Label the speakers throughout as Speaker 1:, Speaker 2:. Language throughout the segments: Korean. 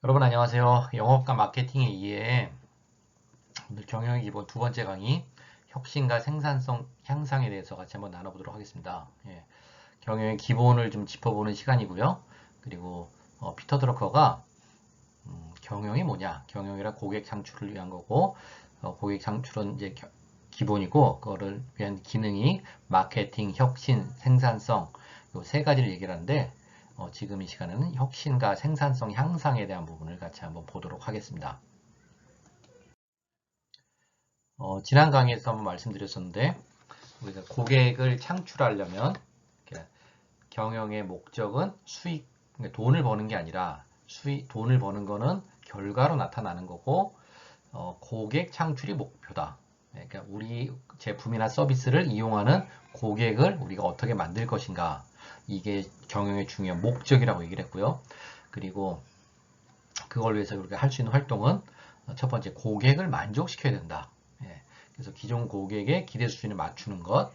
Speaker 1: 여러분 안녕하세요. 영업과 마케팅의 이해 오늘 경영의 기본 두 번째 강의 혁신과 생산성 향상에 대해서 같이 한번 나눠보도록 하겠습니다. 경영의 기본을 좀 짚어보는 시간이고요. 그리고 피터 드러커가 경영이 뭐냐? 경영이란 고객 창출을 위한 거고 고객 창출은 이제 기본이고 그거를 위한 기능이 마케팅, 혁신, 생산성 이 세 가지를 얘기를 하는데 지금 이 시간에는 혁신과 생산성 향상에 대한 부분을 같이 한번 보도록 하겠습니다. 지난 강의에서 한번 말씀드렸었는데 우리가 고객을 창출하려면 경영의 목적은 수익, 그러니까 돈을 버는 게 아니라 돈을 버는 거는 결과로 나타나는 거고 고객 창출이 목표다. 그러니까 우리 제품이나 서비스를 이용하는 고객을 우리가 어떻게 만들 것인가 이게 경영의 중요한 목적이라고 얘기를 했고요. 그리고 그걸 위해서 우리가 할 수 있는 활동은 첫 번째 고객을 만족시켜야 된다. 그래서 기존 고객의 기대 수준을 맞추는 것,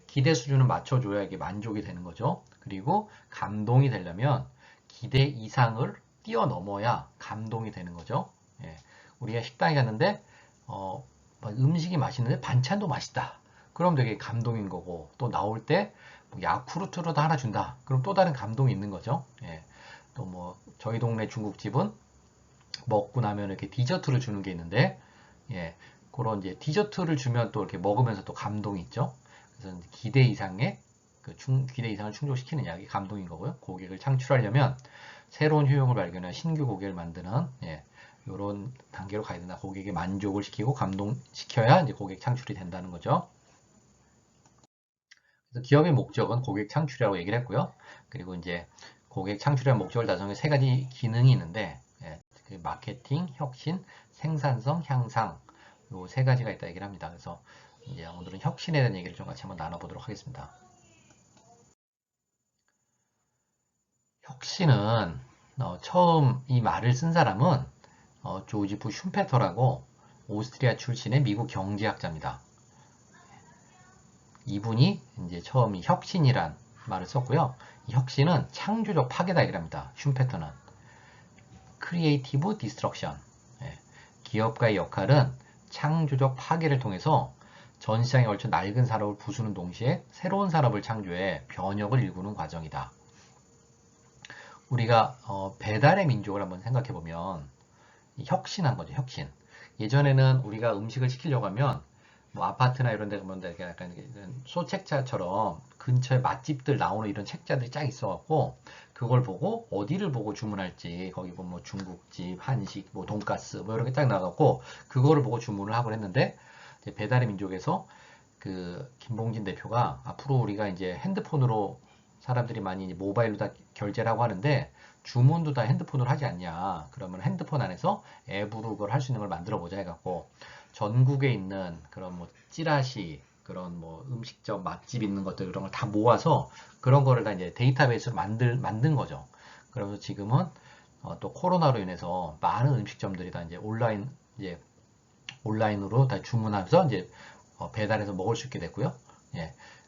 Speaker 1: 기대 수준을 맞춰줘야 이게 만족이 되는 거죠. 그리고 감동이 되려면 기대 이상을 뛰어넘어야 감동이 되는 거죠. 우리가 식당에 갔는데 음식이 맛있는데 반찬도 맛있다. 그럼 되게 감동인 거고 또 나올 때 뭐 야쿠르트로도 하나 준다. 그럼 또 다른 감동이 있는 거죠. 또 뭐 저희 동네 중국집은 먹고 나면 이렇게 디저트를 주는 게 있는데 그런 이제 디저트를 주면 또 이렇게 먹으면서 또 감동이 있죠. 그래서 기대 이상의 기대 이상을 충족시키느냐 이게 감동인 거고요. 고객을 창출하려면 새로운 효용을 발견한 신규 고객을 만드는 이런 단계로 가야 된다. 고객의 만족을 시키고 감동시켜야 이제 고객 창출이 된다는 거죠. 그래서 기업의 목적은 고객 창출이라고 얘기를 했고요. 그리고 이제 고객 창출의 목적을 달성해 세 가지 기능이 있는데 그 마케팅, 혁신, 생산성, 향상 요 세 가지가 있다 얘기를 합니다. 그래서 이제 오늘은 혁신에 대한 얘기를 좀 같이 한번 나눠보도록 하겠습니다. 혁신은 처음 이 말을 쓴 사람은 조지프 슌페터라고 오스트리아 출신의 미국 경제학자입니다. 이분이 이제 처음 이 혁신이란 말을 썼고요. 이 혁신은 창조적 파괴다 이랍니다. 슌페터는 크리에이티브 디스트럭션. 기업가의 역할은 창조적 파괴를 통해서 전 시장에 걸쳐 낡은 산업을 부수는 동시에 새로운 산업을 창조해 변혁을 일구는 과정이다. 우리가 배달의 민족을 한번 생각해 보면 혁신한 거죠. 혁신. 예전에는 우리가 음식을 시키려고 하면 뭐 아파트나 이런 데 가면 약간 소책자처럼 근처에 맛집들 나오는 이런 책자들이 쫙 있어갖고 그걸 보고 어디를 보고 주문할지 거기 보면 뭐 중국집, 한식, 뭐 돈가스 뭐 이런 게 딱 나가고 그거를 보고 주문을 하곤 했는데 배달의 민족에서 그 김봉진 대표가 앞으로 우리가 이제 핸드폰으로 사람들이 많이 이제 모바일로 다 결제를 하고 하는데 주문도 다 핸드폰으로 하지 않냐. 그러면 핸드폰 안에서 앱으로 그걸 할 수 있는 걸 만들어 보자 해갖고 전국에 있는 그런 뭐 찌라시, 그런 뭐 음식점, 맛집 있는 것들 그런 걸 다 모아서 그런 거를 다 이제 데이터베이스로 만든 거죠. 그래서 지금은 또 코로나로 인해서 많은 음식점들이 다 이제 온라인으로 다 주문하면서 이제 배달해서 먹을 수 있게 됐고요.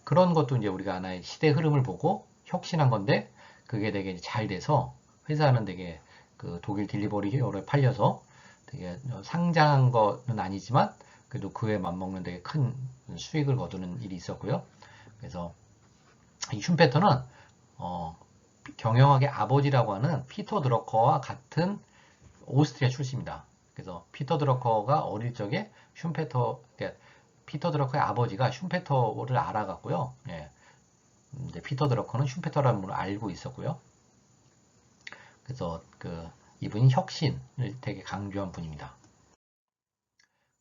Speaker 1: 그런 것도 이제 우리가 하나의 시대 흐름을 보고 혁신한 건데 그게 되게 잘 돼서 회사는 되게 그 독일 딜리버리 히어로에 팔려서 되게 상장한 거는 아니지만 그래도 그에 맞먹는 되게 큰 수익을 거두는 일이 있었고요. 그래서 이 슌페터는 경영학의 아버지라고 하는 피터 드러커와 같은 오스트리아 출신입니다. 그래서 피터 드러커가 어릴 적에 그러니까 피터 드러커의 아버지가 슌페터를 알아갔고요. 이제 피터 드러커는 슌페터라는 분을 알고 있었고요. 그래서 이분이 혁신을 되게 강조한 분입니다.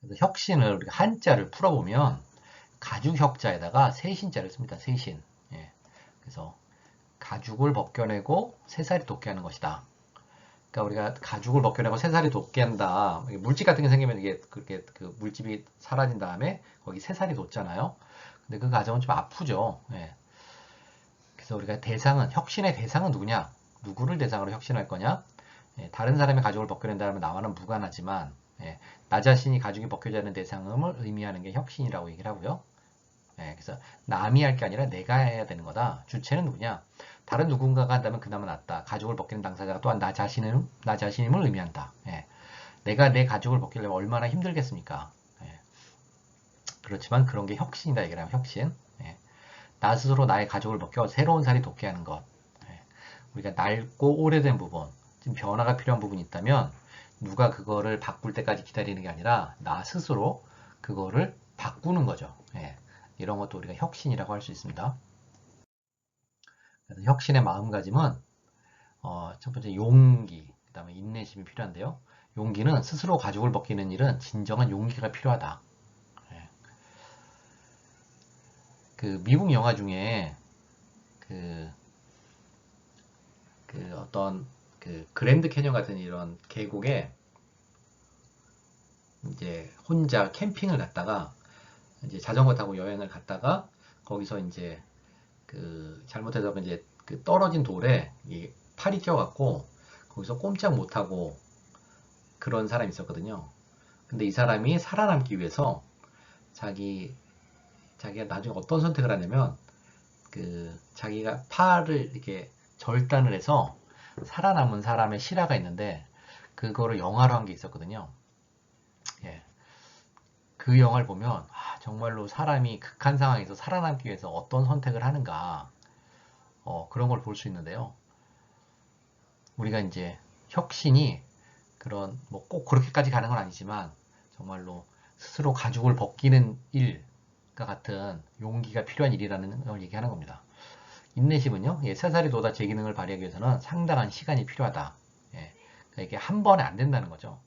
Speaker 1: 그래서 혁신을 우리가 한자를 풀어보면 가죽혁자에다가 세신자를 씁니다. 세신. 그래서 가죽을 벗겨내고 새살이 돋게 하는 것이다. 그러니까 우리가 가죽을 벗겨내고 새살이 돋게 한다. 물집 같은 게 생기면 이게 그렇게 그 물집이 사라진 다음에 거기 새살이 돋잖아요. 근데 그 과정은 좀 아프죠. 그래서 우리가 혁신의 대상은 누구냐? 누구를 대상으로 혁신할 거냐? 다른 사람의 가죽을 벗겨낸다면 나와는 무관하지만 나 자신이 가죽이 벗겨져야 하는 대상을 의미하는 게 혁신이라고 얘기를 하고요. 그래서 남이 할 게 아니라 내가 해야 되는 거다. 주체는 누구냐? 다른 누군가가 한다면 그나마 낫다. 가족을 벗기는 당사자가 또한 나 자신임을 의미한다. 예. 내가 내 가족을 벗기려면 얼마나 힘들겠습니까? 예. 그렇지만 그런 게 혁신이다 얘기를 하면 혁신. 예. 나 스스로 나의 가족을 벗겨 새로운 살이 돋게 하는 것. 예. 우리가 낡고 오래된 부분, 지금 변화가 필요한 부분이 있다면 누가 그거를 바꿀 때까지 기다리는 게 아니라 나 스스로 그거를 바꾸는 거죠. 예. 이런 것도 우리가 혁신이라고 할 수 있습니다. 그래서 혁신의 마음가짐은 첫 번째 용기, 그 다음에 인내심이 필요한데요. 용기는 스스로 가족을 벗기는 일은 진정한 용기가 필요하다. 예. 그 미국 영화 중에 그 어떤 그 그랜드 캐년 같은 이런 계곡에 이제 혼자 캠핑을 갔다가 이제 자전거 타고 여행을 갔다가 거기서 이제 그 잘못해서 이제 그 떨어진 돌에 이 팔이 껴갖고 거기서 꼼짝 못하고 그런 사람이 있었거든요. 근데 이 사람이 살아남기 위해서 자기가 나중에 어떤 선택을 하냐면 그 자기가 팔을 이렇게 절단을 해서 살아남은 사람의 실화가 있는데 그거를 영화로 한 게 있었거든요. 예. 그 영화를 보면 정말로 사람이 극한 상황에서 살아남기 위해서 어떤 선택을 하는가 그런 걸 볼 수 있는데요. 우리가 이제 혁신이 그런 뭐 꼭 그렇게까지 가는 건 아니지만 정말로 스스로 가죽을 벗기는 일과 같은 용기가 필요한 일이라는 걸 얘기하는 겁니다. 인내심은요, 새살이 돋아 제 기능을 발휘하기 위해서는 상당한 시간이 필요하다. 예, 그러니까 이게 한 번에 안 된다는 거죠.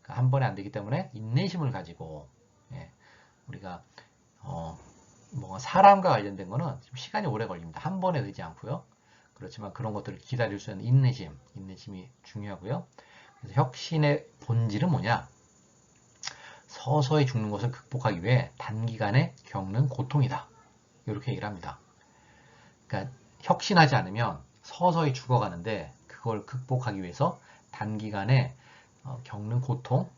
Speaker 1: 그러니까 한 번에 안 되기 때문에 인내심을 가지고 예, 우리가 뭐 사람과 관련된 거는 좀 시간이 오래 걸립니다. 한 번에 되지 않고요. 그렇지만 그런 것들을 기다릴 수 있는 인내심이 중요하고요. 그래서 혁신의 본질은 뭐냐? 서서히 죽는 것을 극복하기 위해 단기간에 겪는 고통이다. 이렇게 얘기를 합니다. 그러니까 혁신하지 않으면 서서히 죽어가는데 그걸 극복하기 위해서 단기간에 겪는 고통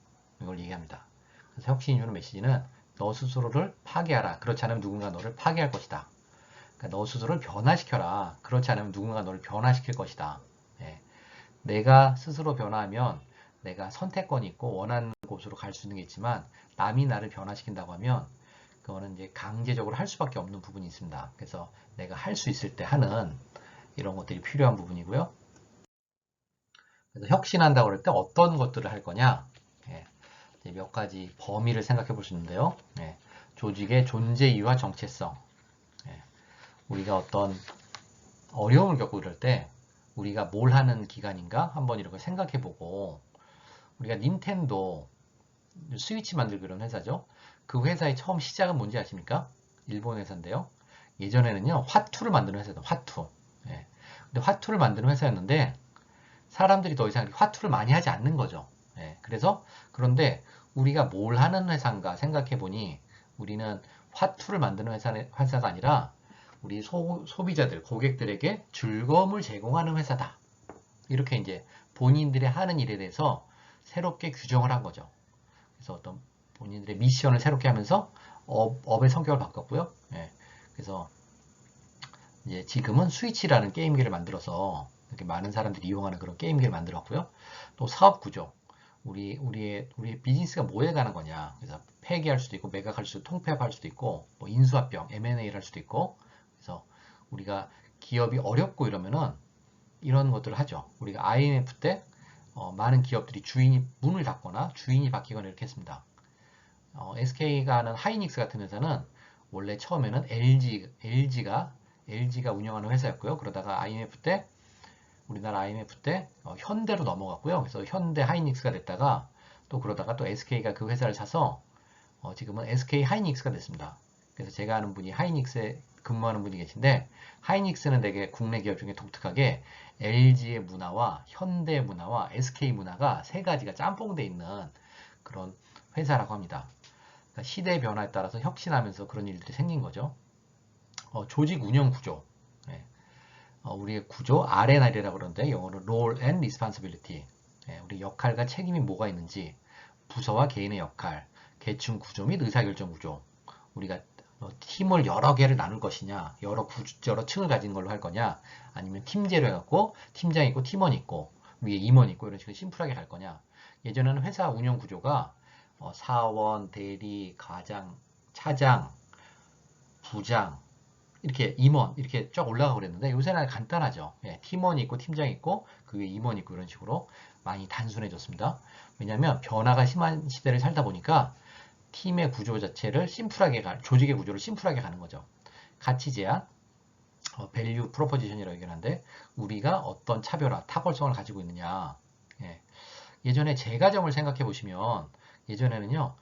Speaker 1: 이걸 얘기합니다. 그래서 혁신이 주는 메시지는 너 스스로를 파괴하라. 그렇지 않으면 누군가 너를 파괴할 것이다. 그러니까 너 스스로를 변화시켜라. 그렇지 않으면 누군가 너를 변화시킬 것이다. 예. 내가 스스로 변화하면 내가 선택권이 있고 원하는 곳으로 갈 수 있는 게 있지만 남이 나를 변화시킨다고 하면 그거는 이제 강제적으로 할 수밖에 없는 부분이 있습니다. 그래서 내가 할 수 있을 때 하는 이런 것들이 필요한 부분이고요. 그래서 혁신한다고 그럴 때 어떤 것들을 할 거냐? 예. 몇 가지 범위를 생각해 볼 수 있는데요. 예. 조직의 존재 이유와 정체성. 예. 우리가 어떤 어려움을 겪고 이럴 때 우리가 뭘 하는 기관인가 한번 이렇게 생각해 보고 우리가 닌텐도 스위치 만들고 이런 회사죠. 그 회사의 처음 시작은 뭔지 아십니까? 일본 회사인데요. 예전에는요, 화투를 만드는 회사였어요. 화투. 예. 근데 화투를 만드는 회사였는데 사람들이 더 이상 화투를 많이 하지 않는 거죠. 예. 그런데 우리가 뭘 하는 회사인가 생각해 보니 우리는 화투를 만드는 회사가 아니라 우리 소비자들, 고객들에게 즐거움을 제공하는 회사다. 이렇게 이제 본인들이 하는 일에 대해서 새롭게 규정을 한 거죠. 그래서 어떤 본인들의 미션을 새롭게 하면서 업의 성격을 바꿨고요. 예. 그래서 이제 지금은 스위치라는 게임기를 만들어서 이렇게 많은 사람들이 이용하는 그런 게임기를 만들었고요. 또 사업 구조. 우리의 비즈니스가 뭐에 가는 거냐. 그래서 폐기할 수도 있고, 매각할 수도 있고, 통폐합할 수도 있고, 뭐 인수합병, M&A를 할 수도 있고. 그래서 우리가 기업이 어렵고 이러면은 이런 것들을 하죠. 우리가 IMF 때 많은 기업들이 주인이 문을 닫거나 주인이 바뀌거나 이렇게 했습니다. SK가 하는 하이닉스 같은 회사는 원래 처음에는 LG가 운영하는 회사였고요. 그러다가 IMF 때 우리나라 IMF 때 현대로 넘어갔고요. 그래서 현대 하이닉스가 됐다가 또 그러다가 또 SK가 그 회사를 사서 지금은 SK 하이닉스가 됐습니다. 그래서 제가 아는 분이 하이닉스에 근무하는 분이 계신데 하이닉스는 되게 국내 기업 중에 독특하게 LG의 문화와 현대의 문화와 SK 문화가 세 가지가 짬뽕돼 있는 그런 회사라고 합니다. 그러니까 시대의 변화에 따라서 혁신하면서 그런 일들이 생긴 거죠. 조직 운영 구조. 네. 우리의 구조 R&R이라고 그러는데 영어로 Role and Responsibility. 네. 우리 역할과 책임이 뭐가 있는지 부서와 개인의 역할, 계층 구조 및 의사결정 구조. 우리가 팀을 여러 개를 나눌 것이냐, 여러 층을 가진 걸로 할 거냐, 아니면 팀제로 해갖고 팀장 있고 팀원 있고 위에 임원 있고 이런 식으로 심플하게 갈 거냐. 예전에는 회사 운영 구조가 사원, 대리, 과장, 차장, 부장, 이렇게 임원 이렇게 쫙 올라가고 그랬는데 요새는 간단하죠. 예, 팀원이 있고 팀장이 있고 그 위에 임원이 있고 이런 식으로 많이 단순해졌습니다. 왜냐하면 변화가 심한 시대를 살다 보니까 팀의 구조 자체를 심플하게 조직의 구조를 심플하게 가는 거죠. 가치 제한, 밸류 프로포지션이라고 얘기하는데 우리가 어떤 차별화, 탁월성을 가지고 있느냐. 예. 예전에 제과점을 생각해 보시면 예전에는요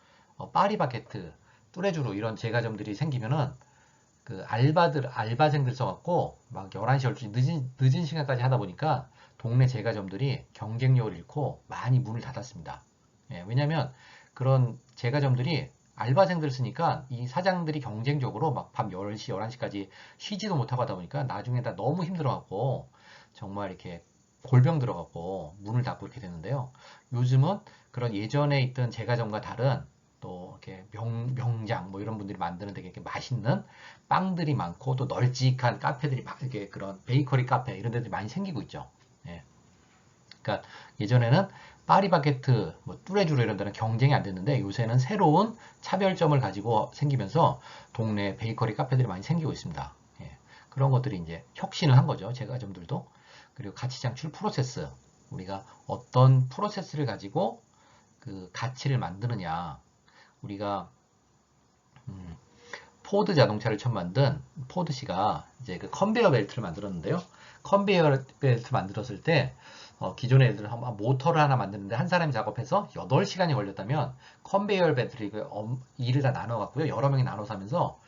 Speaker 1: 파리바게트, 뚜레쥬르 이런 제과점들이 생기면은 그 알바생들 써갖고 막 11시, 12시 늦은 시간까지 하다 보니까 동네 제과점들이 경쟁력을 잃고 많이 문을 닫았습니다. 예, 왜냐면 그런 제과점들이 알바생들 쓰니까 이 사장들이 경쟁적으로 막 밤 10시, 11시까지 쉬지도 못하고 하다 보니까 나중에 다 너무 힘들어갖고 정말 이렇게 골병 들어갖고 문을 닫고 이렇게 되는데요. 요즘은 그런 예전에 있던 제과점과 다른 또 이렇게 명장 뭐 이런 분들이 만드는 되게 이렇게 맛있는 빵들이 많고 또 널찍한 카페들이 이렇게 그런 베이커리 카페 이런 데들이 많이 생기고 있죠. 예. 그러니까 예전에는 파리바게트, 뭐 뚜레쥬르 이런 데는 경쟁이 안 됐는데 요새는 새로운 차별점을 가지고 생기면서 동네 베이커리 카페들이 많이 생기고 있습니다. 예. 그런 것들이 이제 혁신을 한 거죠. 제과점들도. 그리고 가치 창출 프로세스. 우리가 어떤 프로세스를 가지고 그 가치를 만드느냐. 우리가 포드 자동차를 처음 만든 포드씨가 이제 그 컨베이어 벨트를 만들었는데요. 컨베이어 벨트 만들었을 때 기존에 예를 들어 모터를 하나 만드는데 한 사람이 작업해서 8시간이 걸렸다면 컨베이어 벨트를 일을 다 나눠 갖고요. 여러 명이 나눠서 하면서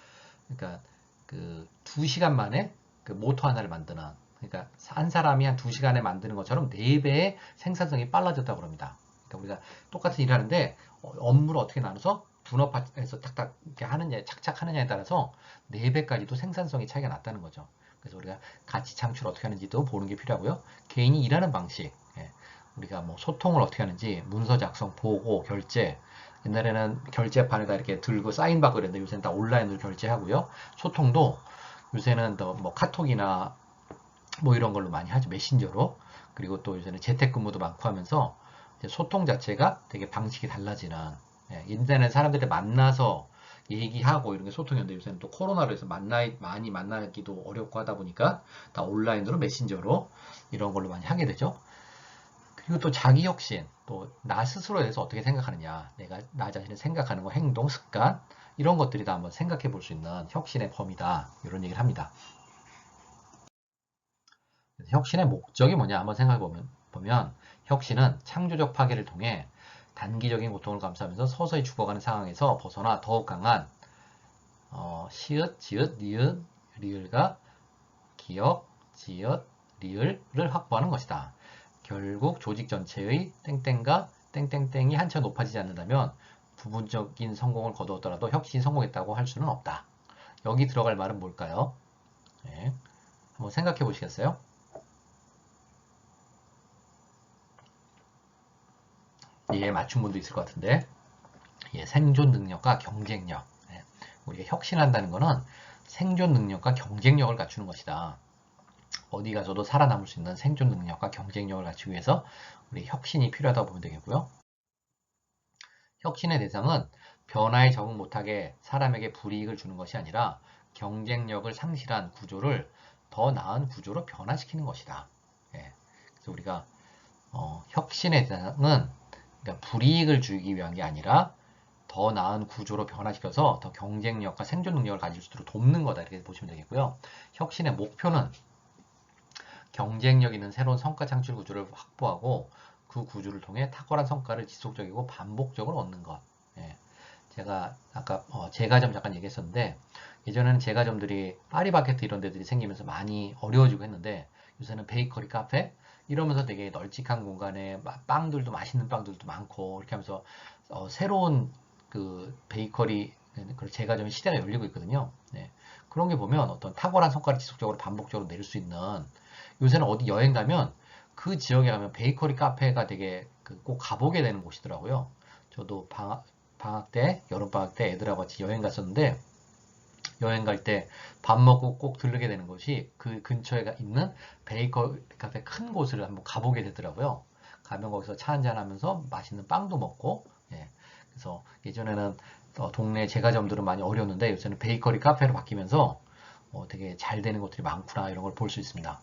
Speaker 1: 그러니까 그 2시간 만에 그 모터 하나를 만드는 그러니까 한 사람이 한 2시간에 만드는 것처럼 4배의 생산성이 빨라졌다고 합니다. 그러니까 우리가 똑같은 일을 하는데 업무를 어떻게 나눠서 분업해서 탁탁 이렇게 하느냐, 착착 하느냐에 따라서 4배까지도 생산성이 차이가 났다는 거죠. 그래서 우리가 가치 창출 어떻게 하는지도 보는 게 필요하고요. 개인이 일하는 방식, 우리가 뭐 소통을 어떻게 하는지, 문서 작성, 보고, 결제. 옛날에는 결제판에다 이렇게 들고 사인 받고 그랬는데 요새는 다 온라인으로 결제하고요. 소통도 요새는 더 뭐 카톡이나 뭐 이런 걸로 많이 하죠. 메신저로. 그리고 또 요새는 재택근무도 많고 하면서 소통 자체가 되게 방식이 달라지는. 옛날에는 사람들이 만나서 얘기하고 이런 게 소통이었는데 요새는 또 코로나로 해서 많이 만나기도 어렵고 하다 보니까 다 온라인으로 메신저로 이런 걸로 많이 하게 되죠. 그리고 또 자기 혁신, 또 나 스스로에 대해서 어떻게 생각하느냐, 내가 나 자신을 생각하는 거, 행동, 습관 이런 것들이 다 한번 생각해 볼 수 있는 혁신의 범위다 이런 얘기를 합니다. 혁신의 목적이 뭐냐 한번 생각해 보면 혁신은 창조적 파괴를 통해 단기적인 고통을 감수하면서 서서히 죽어가는 상황에서 벗어나 더욱 강한 시읒, 지읒, 니읒, 리을과 기역, 지읒, 리을을 확보하는 것이다. 결국 조직 전체의 땡땡과 땡땡땡이 한차 높아지지 않는다면 부분적인 성공을 거두었더라도 혁신이 성공했다고 할 수는 없다. 여기 들어갈 말은 뭘까요? 네, 한번 생각해 보시겠어요? 예, 맞춘 분도 있을 것 같은데 예, 생존 능력과 경쟁력. 예, 우리가 혁신한다는 것은 생존 능력과 경쟁력을 갖추는 것이다. 어디 가서도 살아남을 수 있는 생존 능력과 경쟁력을 갖추기 위해서 우리 혁신이 필요하다고 보면 되겠고요. 혁신의 대상은 변화에 적응 못하게 사람에게 불이익을 주는 것이 아니라 경쟁력을 상실한 구조를 더 나은 구조로 변화시키는 것이다. 예, 그래서 우리가 혁신의 대상은 그러니까 불이익을 주기 위한 게 아니라 더 나은 구조로 변화시켜서 더 경쟁력과 생존 능력을 가질 수 있도록 돕는 거다 이렇게 보시면 되겠고요. 혁신의 목표는 경쟁력 있는 새로운 성과 창출 구조를 확보하고 그 구조를 통해 탁월한 성과를 지속적이고 반복적으로 얻는 것. 예. 제가 아까 제과점 잠깐 얘기했었는데 예전에는 제과점들이 파리바게트 이런 데들이 생기면서 많이 어려워지고 했는데 요새는 베이커리 카페 이러면서 되게 널찍한 공간에 빵들도 맛있는 빵들도 많고 이렇게 하면서 새로운 그 베이커리 그 제과점의 시대가 열리고 있거든요. 네. 그런 게 보면 어떤 탁월한 성과를 지속적으로 반복적으로 낼 수 있는 요새는 어디 여행 가면 그 지역에 가면 베이커리 카페가 되게 꼭 가보게 되는 곳이더라고요. 저도 방학 때, 여름방학 때 애들하고 같이 여행 갔었는데 여행 갈 때 밥 먹고 꼭 들르게 되는 곳이 그 근처에 있는 베이커 카페 큰 곳을 한번 가보게 되더라고요. 가면 거기서 차 한잔 하면서 맛있는 빵도 먹고, 예. 그래서 예전에는 동네 제과점들은 많이 어려웠는데 요새는 베이커리 카페로 바뀌면서 되게 잘 되는 것들이 많구나 이런 걸 볼 수 있습니다.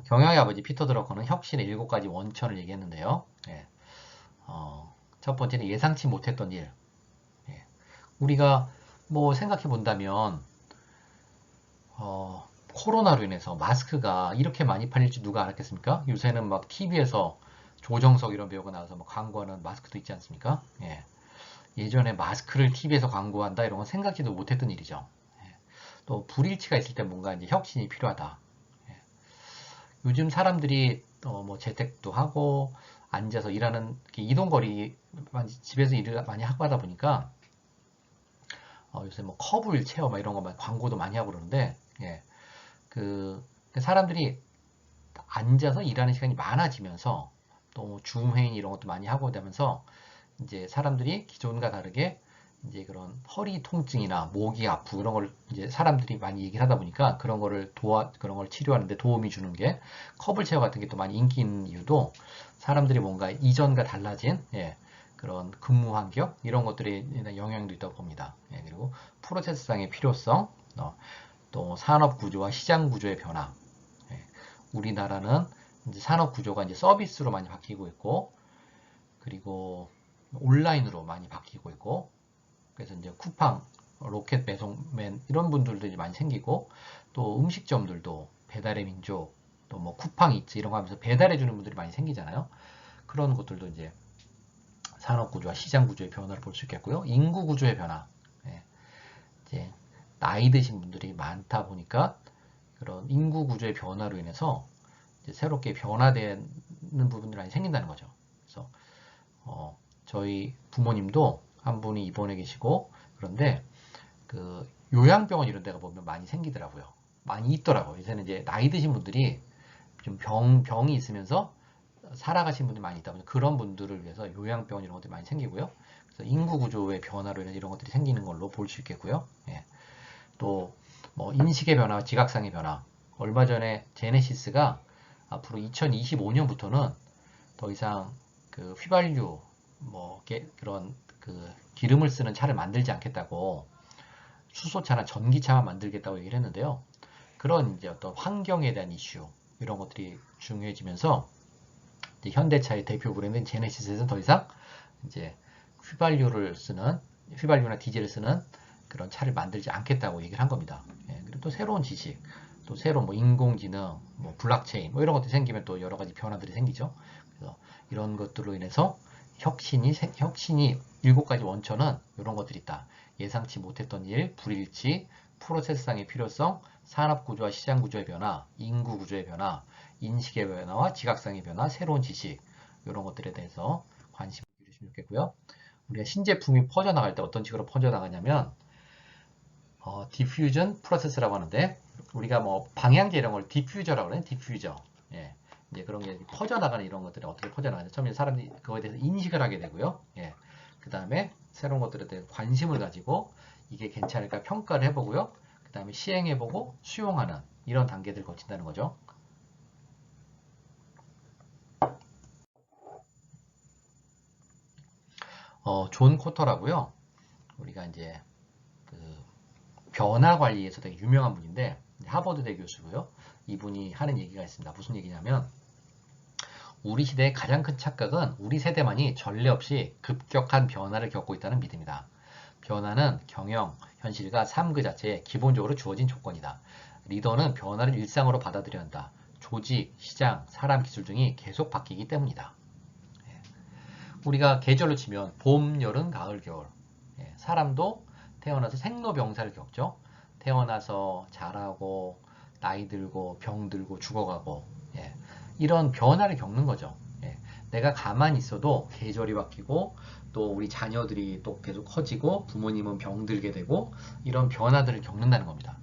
Speaker 1: 경영의 아버지 피터 드러커는 혁신의 7가지 원천을 얘기했는데요. 예. 첫 번째는 예상치 못했던 일. 예. 우리가 뭐 생각해 본다면 코로나로 인해서 마스크가 이렇게 많이 팔릴 줄 누가 알았겠습니까? 요새는 막 TV에서 조정석 이런 배우가 나와서 막 광고하는 마스크도 있지 않습니까? 예. 예전에 마스크를 TV에서 광고한다 이런 건 생각지도 못했던 일이죠. 예. 또 불일치가 있을 때 뭔가 이제 혁신이 필요하다. 예. 요즘 사람들이 뭐 재택도 하고 앉아서 일하는 이동거리 집에서 일을 많이 하고 하다 보니까 요새 뭐 커블 체어 막 이런 거 광고도 많이 하고 그러는데 예. 그 사람들이 앉아서 일하는 시간이 많아지면서 또 줌 회의 이런 것도 많이 하고 되면서 이제 사람들이 기존과 다르게 이제 그런 허리 통증이나 목이 아프고 그런 걸 이제 사람들이 많이 얘기를 하다 보니까 그런 그런 걸 치료하는데 도움이 주는 게 커블 체어 같은 게 또 많이 인기 있는 이유도 사람들이 뭔가 이전과 달라진 예, 그런 근무 환경 이런 것들에 영향도 있다고 봅니다. 예, 그리고 프로세스상의 필요성, 또 산업 구조와 시장 구조의 변화. 예, 우리나라는 이제 산업 구조가 이제 서비스로 많이 바뀌고 있고, 그리고 온라인으로 많이 바뀌고 있고, 그래서 이제 쿠팡, 로켓 배송맨 이런 분들도 이제 많이 생기고, 또 음식점들도 배달의 민족, 또 뭐 쿠팡 이츠 이런 거 하면서 배달해 주는 분들이 많이 생기잖아요. 그런 것들도 이제 산업 구조와 시장 구조의 변화를 볼 수 있겠고요. 인구 구조의 변화. 예, 이제 나이 드신 분들이 많다 보니까 그런 인구 구조의 변화로 인해서 이제 새롭게 변화되는 부분들이 많이 생긴다는 거죠. 그래서 저희 부모님도 한 분이 입원해 계시고 그런데 그 요양병원 이런 데가 보면 많이 생기더라고요. 많이 있더라고요. 요새는 이제 나이 드신 분들이 좀 병이 있으면서 살아가신 분들이 많이 있다 보니 그런 분들을 위해서 요양병원 이런 것들이 많이 생기고요. 그래서 인구 구조의 변화로 인해서 이런 것들이 생기는 걸로 볼 수 있겠고요. 예. 또 뭐 인식의 변화, 지각상의 변화. 얼마 전에 제네시스가 앞으로 2025년부터는 더 이상 그 휘발유 뭐 그런 그 기름을 쓰는 차를 만들지 않겠다고 수소차나 전기차만 만들겠다고 얘기를 했는데요. 그런 이제 어떤 환경에 대한 이슈 이런 것들이 중요해지면서 이제 현대차의 대표 브랜드인 제네시스에서는 더 이상 이제 휘발유나 디젤을 쓰는 그런 차를 만들지 않겠다고 얘기를 한 겁니다. 예, 그리고 또 새로운 지식, 또 새로운 뭐 인공지능, 뭐 블록체인 뭐 이런 것들이 생기면 또 여러 가지 변화들이 생기죠. 그래서 이런 것들로 인해서 혁신이 7가지 원천은 이런 것들이 있다. 예상치 못했던 일, 불일치, 프로세스상의 필요성, 산업 구조와 시장 구조의 변화, 인구 구조의 변화, 인식의 변화와 지각상의 변화, 새로운 지식 이런 것들에 대해서 관심을 기울이시면 좋겠고요. 우리가 신제품이 퍼져나갈 때 어떤 식으로 퍼져나가냐면 디퓨전 프로세스라고 하는데 우리가 뭐 방향제 이런 걸 디퓨저라고 그래요. 디퓨저. 예. 이제 그런 게 퍼져나가는 이런 것들이 어떻게 퍼져나가는지 처음에 사람들이 그거에 대해서 인식을 하게 되고요. 예. 그 다음에 새로운 것들에 대해 관심을 가지고 이게 괜찮을까 평가를 해보고요. 그 다음에 시행해보고 수용하는 이런 단계들을 거친다는 거죠. 존 코터라고요. 우리가 이제 그 변화 관리에서 되게 유명한 분인데 하버드대 교수고요. 이분이 하는 얘기가 있습니다. 무슨 얘기냐면 우리 시대의 가장 큰 착각은 우리 세대만이 전례 없이 급격한 변화를 겪고 있다는 믿음이다. 변화는 경영, 현실과 삶 그 자체에 기본적으로 주어진 조건이다. 리더는 변화를 일상으로 받아들여야 한다. 조직, 시장, 사람, 기술 등이 계속 바뀌기 때문이다. 우리가 계절로 치면 봄, 여름, 가을, 겨울. 사람도 태어나서 생로병사를 겪죠. 태어나서 자라고 나이 들고 병 들고 죽어가고 이런 변화를 겪는 거죠. 내가 가만히 있어도 계절이 바뀌고 또 우리 자녀들이 또 계속 커지고 부모님은 병들게 되고 이런 변화들을 겪는다는 겁니다.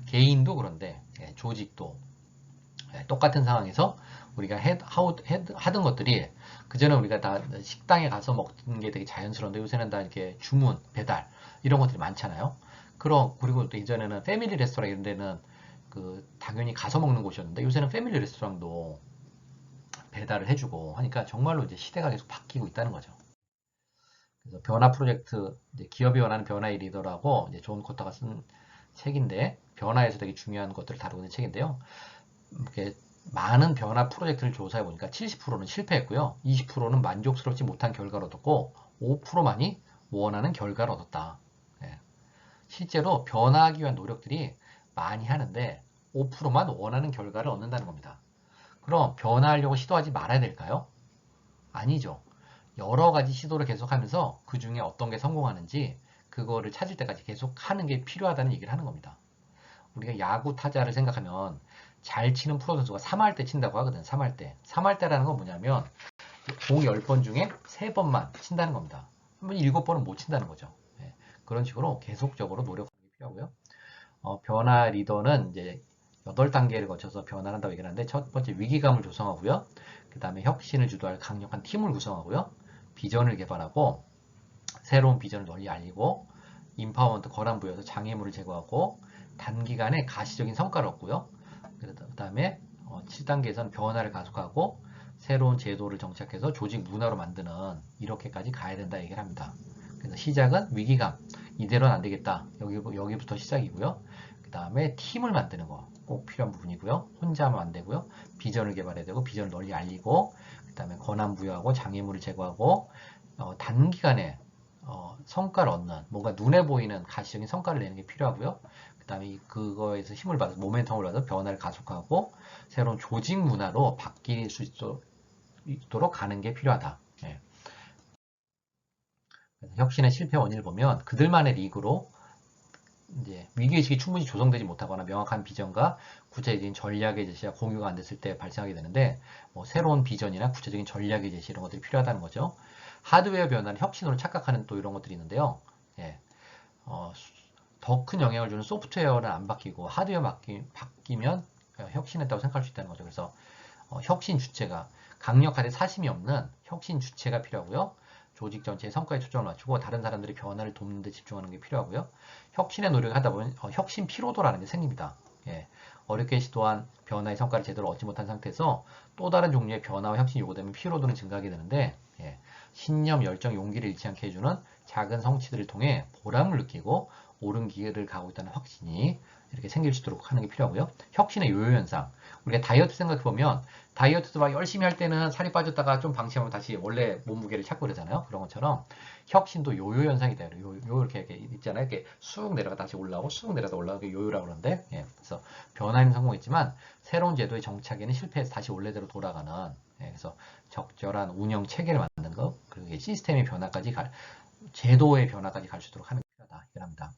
Speaker 1: 개인도 그런데 조직도 똑같은 상황에서 우리가 하던 것들이 그전에 우리가 다 식당에 가서 먹는 게 되게 자연스러운데 요새는 다 이렇게 주문, 배달 이런 것들이 많잖아요. 그리고 또 이전에는 패밀리 레스토랑 이런 데는 당연히 가서 먹는 곳이었는데 요새는 패밀리 레스토랑도 배달을 해주고 하니까 정말로 이제 시대가 계속 바뀌고 있다는 거죠. 그래서 변화 프로젝트, 이제 기업이 원하는 변화의 리더라고 이제 존 코터가 쓴 책인데 변화에서 되게 중요한 것들을 다루고 있는 책인데요. 이렇게 많은 변화 프로젝트를 조사해 보니까 70%는 실패했고요. 20%는 만족스럽지 못한 결과를 얻었고 5%만이 원하는 결과를 얻었다. 예. 실제로 변화하기 위한 노력들이 많이 하는데 5%만 원하는 결과를 얻는다는 겁니다. 그럼 변화하려고 시도하지 말아야 될까요? 아니죠. 여러 가지 시도를 계속하면서 그 중에 어떤 게 성공하는지 그거를 찾을 때까지 계속 하는 게 필요하다는 얘기를 하는 겁니다. 우리가 야구 타자를 생각하면 잘 치는 프로 선수가 3할 때 친다고 하거든. 3할 때. 3할 때라는 건 뭐냐면 공 10번 중에 3번만 친다는 겁니다. 한번 7번은 못 친다는 거죠. 네. 그런 식으로 계속적으로 노력하는 게 필요하고요. 변화 리더는 이제 8단계를 거쳐서 변화를 한다고 얘기를 하는데 첫 번째 위기감을 조성하고요. 그 다음에 혁신을 주도할 강력한 팀을 구성하고요. 비전을 개발하고 새로운 비전을 널리 알리고 인파워먼트 권한부여서 장애물을 제거하고 단기간에 가시적인 성과를 얻고요. 그 다음에 7단계에서는 변화를 가속하고 새로운 제도를 정착해서 조직 문화로 만드는 이렇게까지 가야 된다 얘기를 합니다. 그래서 시작은 위기감, 이대로는 안 되겠다. 여기부터 시작이고요. 그 다음에 팀을 만드는 거 꼭 필요한 부분이고요. 혼자 하면 안 되고요. 비전을 개발해야 되고 비전을 널리 알리고 그 다음에 권한 부여하고 장애물을 제거하고 단기간에 성과를 얻는 뭔가 눈에 보이는 가시적인 성과를 내는 게 필요하고요. 그 다음에 그거에서 힘을 받아서 모멘텀을 받아서 변화를 가속하고 새로운 조직 문화로 바뀔 수 있도록 가는 게 필요하다. 예. 혁신의 실패 원인을 보면 그들만의 리그로 이제 위기의식이 충분히 조성되지 못하거나 명확한 비전과 구체적인 전략의 제시가 공유가 안 됐을 때 발생하게 되는데 새로운 비전이나 구체적인 전략의 제시 이런 것들이 필요하다는 거죠. 하드웨어 변화를 혁신으로 착각하는 또 이런 것들이 있는데요. 예. 더 큰 영향을 주는 소프트웨어는 안 바뀌고 하드웨어 바뀌면 혁신했다고 생각할 수 있다는 거죠. 그래서 혁신 주체가 강력하되 사심이 없는 혁신 주체가 필요하고요. 조직 전체의 성과에 초점을 맞추고 다른 사람들의 변화를 돕는 데 집중하는 게 필요하고요. 혁신의 노력을 하다 보면 혁신 피로도라는 게 생깁니다. 예. 어렵게 시도한 변화의 성과를 제대로 얻지 못한 상태에서 또 다른 종류의 변화와 혁신이 요구되면 피로도는 증가하게 되는데 신념, 열정, 용기를 잃지 않게 해주는 작은 성취들을 통해 보람을 느끼고 옳은 길을 가고 있다는 확신이 이렇게 생길 수 있도록 하는 게 필요하고요. 혁신의 요요 현상. 우리가 다이어트 생각해보면 다이어트도 막 열심히 할 때는 살이 빠졌다가 좀 방치하면 다시 원래 몸무게를 찾고 그러잖아요. 그런 것처럼 혁신도 요요 현상이다. 이렇게 있잖아요. 이렇게 쑥 내려가 다시 올라오고 쑥 내려가 올라오고 요요라고 그러는데 그래서 변화에는 성공했지만 새로운 제도의 정착에는 실패해서 다시 원래대로 돌아가는 그래서 적절한 운영 체계를 만드는 것 그리고 시스템의 변화까지 제도의 변화까지 갈 수 있도록 하는 게 필요하다. 이랍니다.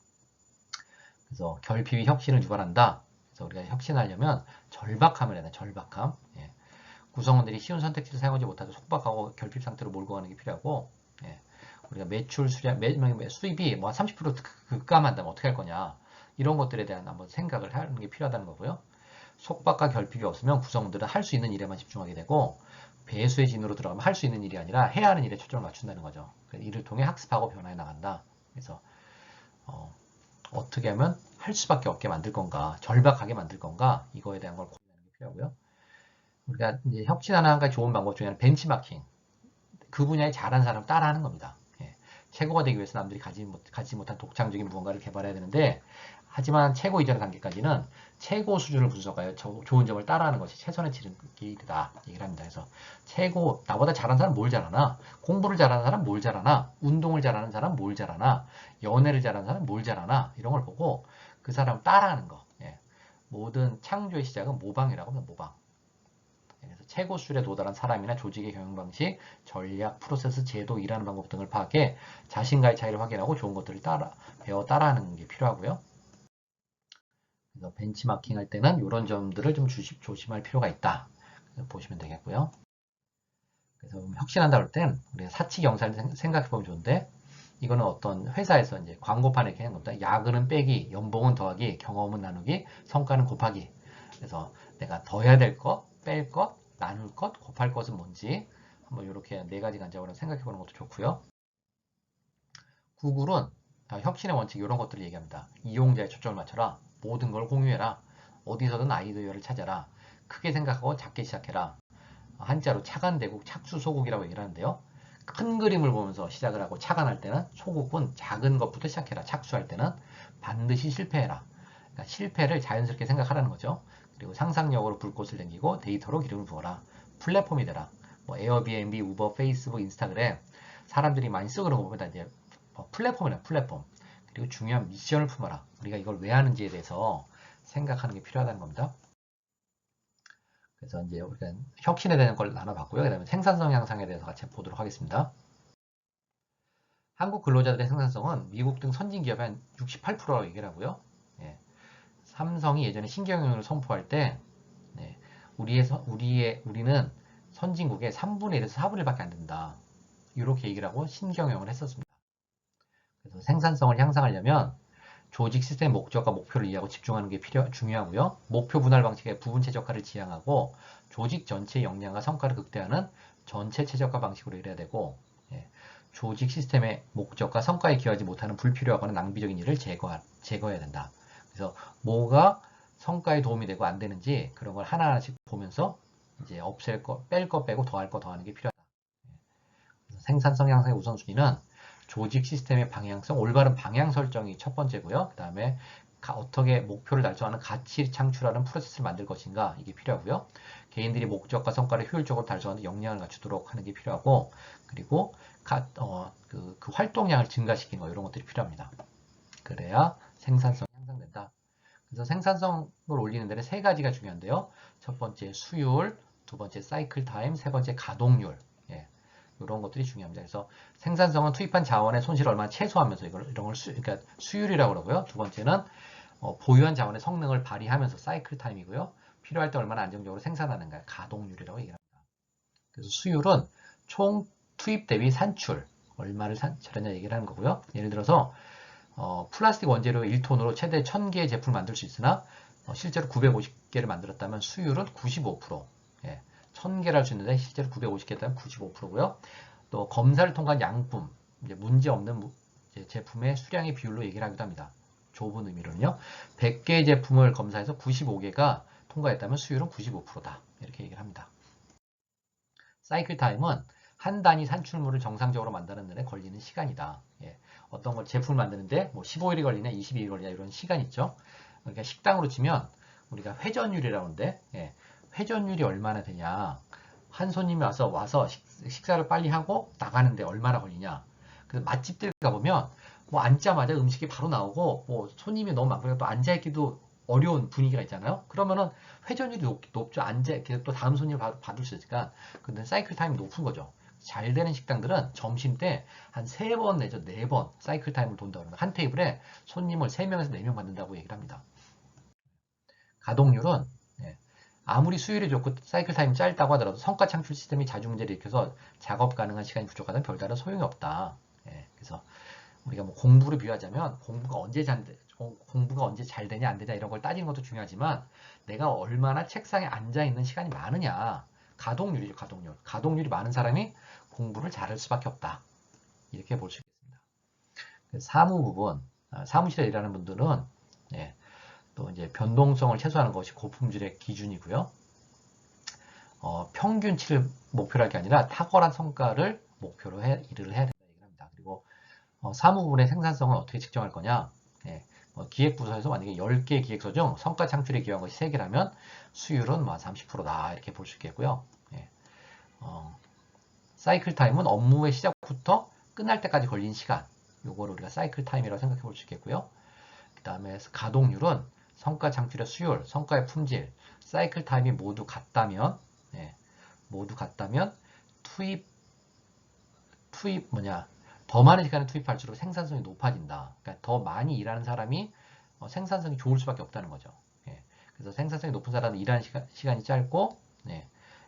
Speaker 1: 그래서 결핍이 혁신을 유발한다. 그래서 우리가 혁신하려면 절박함을 해야 돼. 절박함. 구성원들이 쉬운 선택지를 사용하지 못해서 속박하고 결핍 상태로 몰고 가는 게 필요하고 우리가 매출 수입이 뭐 30% 급감한다면 어떻게 할 거냐 이런 것들에 대한 한번 생각을 하는 게 필요하다는 거고요. 속박과 결핍이 없으면 구성원들은 할 수 있는 일에만 집중하게 되고 배수의 진으로 들어가면 할 수 있는 일이 아니라 해야 하는 일에 초점을 맞춘다는 거죠. 이를 통해 학습하고 변화해 나간다. 그래서 어떻게 하면 할 수밖에 없게 만들 건가, 절박하게 만들 건가 이거에 대한 걸 고민하는 게 필요하고요. 우리가 이제 혁신하는 한 가지 좋은 방법 중에 하나는 벤치마킹. 그 분야에 잘하는 사람 따라하는 겁니다. 최고가 되기 위해서 남들이 가지 못한 독창적인 무언가를 개발해야 되는데 하지만 최고 이전의 단계까지는 최고 수준을 분석하여 좋은 점을 따라하는 것이 최선의 길이다 얘기를 합니다. 그래서 최고 나보다 잘하는 사람 뭘 잘하나 공부를 잘하는 사람 뭘 잘하나 운동을 잘하는 사람 뭘 잘하나 연애를 잘하는 사람 뭘 잘하나 이런 걸 보고 그 사람 따라하는 거 모든 창조의 시작은 모방이라고 합니다. 모방. 그래서 최고 수준에 도달한 사람이나 조직의 경영 방식, 전략, 프로세스, 제도, 일하는 방법 등을 파악해 자신과의 차이를 확인하고 좋은 것들을 배워 따라하는 게 필요하고요. 그래서 벤치마킹 할 때는 이런 점들을 좀 조심할 필요가 있다. 보시면 되겠고요. 그래서 혁신한다 그럴 땐 우리가 사치 경사를 생각해 보면 좋은데 이거는 어떤 회사에서 이제 광고판에 이렇게 한 겁니다. 야근은 빼기, 연봉은 더하기, 경험은 나누기, 성과는 곱하기. 그래서 내가 더 해야 될 것, 뺄 것, 나눌 것, 곱할 것은 뭔지 한번 이렇게 네 가지 관점으로 생각해 보는 것도 좋고요. 구글은 혁신의 원칙 이런 것들을 얘기합니다. 이용자의 초점을 맞춰라. 모든 걸 공유해라. 어디서든 아이디어를 찾아라. 크게 생각하고 작게 시작해라. 한자로 차관대국 착수소국이라고 얘기를 하는데요. 큰 그림을 보면서 시작을 하고 착안할 때는 소국은 작은 것부터 시작해라. 착수할 때는 반드시 실패해라. 그러니까 실패를 자연스럽게 생각하라는 거죠. 그리고 상상력으로 불꽃을 땡기고 데이터로 기름을 부어라. 플랫폼이 되라. 뭐 에어비앤비, 우버, 페이스북, 인스타그램 사람들이 많이 쓰고 그런 거 보면 다 이제 플랫폼이라 플랫폼. 그리고 중요한 미션을 품어라. 우리가 이걸 왜 하는지에 대해서 생각하는 게 필요하다는 겁니다. 그래서 이제 우리가 혁신에 대한 걸 나눠봤고요. 그 다음에 생산성 향상에 대해서 같이 보도록 하겠습니다. 한국 근로자들의 생산성은 미국 등 선진 기업의 한 68%라고 얘기를 하고요. 예. 삼성이 예전에 신경영을 선포할 때 네, 우리는 선진국의 3분의 1에서 4분의 1밖에 안 된다. 이렇게 얘기를 하고 신경영을 했었습니다. 그래서 생산성을 향상하려면 조직 시스템 목적과 목표를 이해하고 집중하는 게 중요하고요. 목표 분할 방식의 부분 최적화를 지향하고 조직 전체의 역량과 성과를 극대화하는 전체 최적화 방식으로 일해야 되고 예, 조직 시스템의 목적과 성과에 기여하지 못하는 불필요하거나 낭비적인 일을 제거해야 된다. 그래서 뭐가 성과에 도움이 되고 안 되는지 그런 걸 하나하나씩 보면서 이제 없앨 거, 뺄 거 빼고 더할 거 더하는 게 필요하다. 생산성 향상의 우선순위는 조직 시스템의 방향성, 올바른 방향 설정이 첫 번째고요. 그 다음에 어떻게 목표를 달성하는 가치 창출하는 프로세스를 만들 것인가 이게 필요하고요. 개인들이 목적과 성과를 효율적으로 달성하는 역량을 갖추도록 하는 게 필요하고 그리고 그 활동량을 증가시키는 거 이런 것들이 필요합니다. 그래야 생산성이 향상된다. 그래서 생산성을 올리는 데는 세 가지가 중요한데요. 첫 번째 수율, 두 번째 사이클 타임, 세 번째 가동률. 예. 이런 것들이 중요합니다. 그래서 생산성은 투입한 자원의 손실을 얼마나 최소화하면서 이런 걸 그러니까 수율이라고 그러고요. 두 번째는 보유한 자원의 성능을 발휘하면서 사이클 타임이고요. 필요할 때 얼마나 안정적으로 생산하는가 가동률이라고 얘기합니다. 그래서 수율은 총 투입 대비 산출 얼마를 잘했냐 얘기를 하는 거고요. 예를 들어서 플라스틱 원재료 1톤으로 최대 1000개의 제품을 만들 수 있으나 실제로 950개를 만들었다면 수율은 95%. 예, 1000개를 할 수 있는데 실제로 950개였다면 95%고요. 또 검사를 통과한 양품, 이제 문제 없는 제품의 수량의 비율로 얘기를 하기도 합니다. 좁은 의미로는요. 100개의 제품을 검사해서 95개가 통과했다면 수율은 95%다. 이렇게 얘기를 합니다. 사이클 타임은 한 단위 산출물을 정상적으로 만드는 데 걸리는 시간이다. 예. 어떤 걸 제품을 만드는데 뭐 15일이 걸리냐 22일이 걸리냐 이런 시간 있죠. 그러니까 식당으로 치면 우리가 회전율이라고 하는데 예. 회전율이 얼마나 되냐. 한 손님이 와서 식사를 빨리 하고 나가는데 얼마나 걸리냐. 그 맛집들 가보면 뭐 앉자마자 음식이 바로 나오고 뭐 손님이 너무 많고 또 앉아있기도 어려운 분위기가 있잖아요. 그러면은 회전율이 높죠. 앉아 또 다음 손님을 받을 수 있으니까. 근데 사이클 타임이 높은 거죠. 잘 되는 식당들은 점심 때 한 3번 내죠. 4번 사이클 타임을 돈다고 합니다. 한 테이블에 손님을 3명에서 4명 받는다고 얘기를 합니다. 가동률은 아무리 수율이 좋고 사이클 타임이 짧다고 하더라도 성과 창출 시스템이 자주문제를 일으켜서 작업 가능한 시간이 부족하다면 별다른 소용이 없다. 그래서 우리가 뭐 공부를 비유하자면 공부가 언제 잘 되냐 안 되냐 이런 걸 따지는 것도 중요하지만 내가 얼마나 책상에 앉아 있는 시간이 많으냐 가동률이죠. 가동률이 많은 사람이 공부를 잘할 수밖에 없다. 이렇게 볼 수 있겠습니다. 사무 부분 사무실에 일하는 분들은 또 이제 변동성을 최소화하는 것이 고품질의 기준이고요. 평균치를 목표로 할 게 아니라 탁월한 성과를 목표로 일을 해야 된다 얘기를 합니다. 그리고 사무부분의 생산성은 어떻게 측정할 거냐? 기획부서에서 만약에 10개 기획서 중 성과 창출에 기여한 것이 3개라면 수율은 30%다 이렇게 볼 수 있겠고요. 사이클 타임은 업무의 시작부터 끝날 때까지 걸린 시간. 요거를 우리가 사이클 타임이라고 생각해 볼 수 있겠고요. 그 다음에 가동률은 성과 창출의 수율, 성과의 품질, 사이클 타임이 모두 같다면 더 많은 시간을 투입할수록 생산성이 높아진다. 그러니까 더 많이 일하는 사람이 생산성이 좋을 수밖에 없다는 거죠. 그래서 생산성이 높은 사람은 일하는 시간이 짧고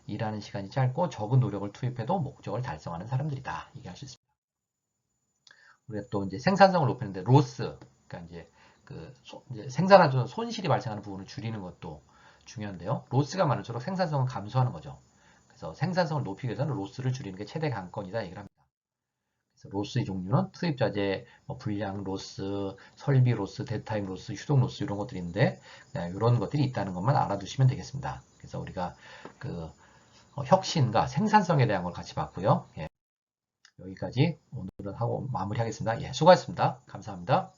Speaker 1: 일하는 시간이 짧고 적은 노력을 투입해도 목적을 달성하는 사람들이다. 얘기할 수 있습니다. 우리가 또 이제 생산성을 높이는데 로스, 그러니까 이제 생산하는 손실이 발생하는 부분을 줄이는 것도 중요한데요. 로스가 많을수록 생산성은 감소하는 거죠. 그래서 생산성을 높이기 위해서는 로스를 줄이는 게 최대 관건이다 얘기를 합니다. 그래서 로스의 종류는 투입자재, 불량 로스, 설비 로스, 데드타임 로스, 휴동 로스 이런 것들이 있는데 이런 것들이 있다는 것만 알아두시면 되겠습니다. 그래서 우리가 그 혁신과 생산성에 대한 걸 같이 봤고요. 예, 여기까지 오늘은 하고 마무리하겠습니다. 예, 수고하셨습니다. 감사합니다.